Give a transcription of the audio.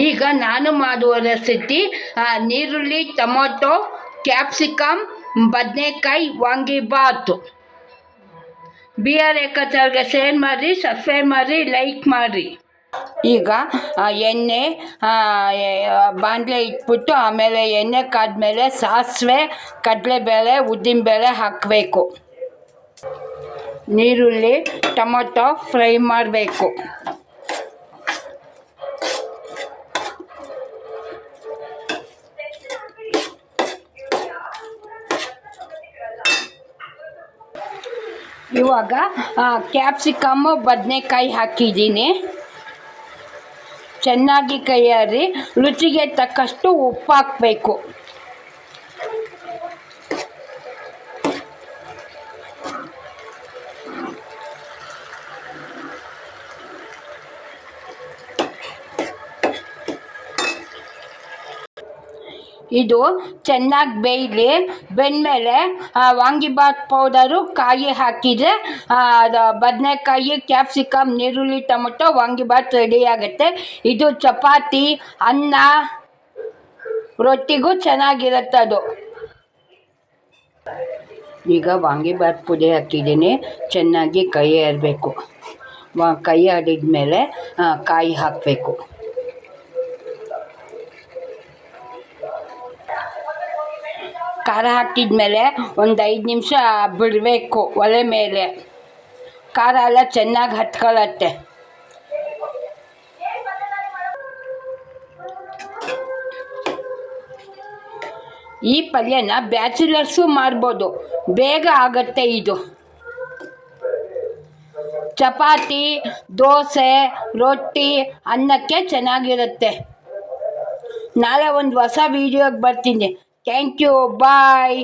ಈಗ ನಾನು ಮಾಡುವ ರೆಸಿಪಿ ನೀರುಳ್ಳಿ, ಟೊಮೊಟೊ, ಕ್ಯಾಪ್ಸಿಕಮ್, ಬದನೆಕಾಯಿ, ವಾಂಗಿಬಾತು. ಬಿ ಆರ್ ರೇಖಾಚಾರ್ಗೆ ಶೇರ್ ಮಾಡಿ, ಸಬ್ಸ್ಕ್ರೈಬ್ ಮಾಡಿ, ಲೈಕ್ ಮಾಡಿ. ಈಗ ಎಣ್ಣೆ ಬಾಣಲೆ ಇಟ್ಬಿಟ್ಟು ಆಮೇಲೆ ಎಣ್ಣೆ ಕಾದ್ಮೇಲೆ ಸಾಸಿವೆ, ಕಡಲೆಬೇಳೆ, ಉದ್ದಿನಬೇಳೆ ಹಾಕಬೇಕು. ನೀರುಳ್ಳಿ, ಟೊಮೊಟೊ ಫ್ರೈ ಮಾಡಬೇಕು. ಇವಾಗ ಕ್ಯಾಪ್ಸಿಕಮ್ಮು, ಬದನೆಕಾಯಿ ಹಾಕಿದ್ದೀನಿ. ಚೆನ್ನಾಗಿ ಕೈಯಾರಿ. ರುಚಿಗೆ ತಕ್ಕಷ್ಟು ಉಪ್ಪು ಹಾಕಬೇಕು. ಇದು ಚೆನ್ನಾಗಿ ಬೇಯಲಿ. ಬೆಂದಮೇಲೆ ವಾಂಗಿಬಾತ್ ಪೌಡರು, ಕಾಯಿ ಹಾಕಿದರೆ ಬದನೆಕಾಯಿ, ಕ್ಯಾಪ್ಸಿಕಮ್, ನೀರುಳ್ಳಿ, ಟೊಮೊಟೊ ವಾಂಗಿಬಾತ್ ರೆಡಿ ಆಗುತ್ತೆ. ಇದು ಚಪಾತಿ, ಅನ್ನ, ರೊಟ್ಟಿಗೂ ಚೆನ್ನಾಗಿರುತ್ತೆ ಅದು. ಈಗ ವಾಂಗಿಬಾತ್ ಪುಡಿ ಹಾಕಿದ್ದೀನಿ. ಚೆನ್ನಾಗಿ ಕೈ ಆಡಬೇಕು. ಕೈ ಆಡಿದ ಮೇಲೆ ಕಾಯಿ ಹಾಕಬೇಕು. ಖಾರ ಹಾಕಿದ ಮೇಲೆ ಒಂದು 5 ನಿಮಿಷ ಬಿಡಬೇಕು ಒಲೆ ಮೇಲೆ. ಖಾರ ಎಲ್ಲ ಚೆನ್ನಾಗಿ ಹತ್ಕೊಳ್ಳುತ್ತೆ. ಈ ಪಲ್ಯನ ಬ್ಯಾಚುಲರ್ಸು ಮಾಡ್ಬೋದು, ಬೇಗ ಆಗುತ್ತೆ ಇದು. ಚಪಾತಿ, ದೋಸೆ, ರೊಟ್ಟಿ, ಅನ್ನಕ್ಕೆ ಚೆನ್ನಾಗಿರುತ್ತೆ. ನಾಳೆ ಒಂದು ಹೊಸ ವೀಡಿಯೋಗೆ ಬರ್ತೀನಿ. Thank you, bye.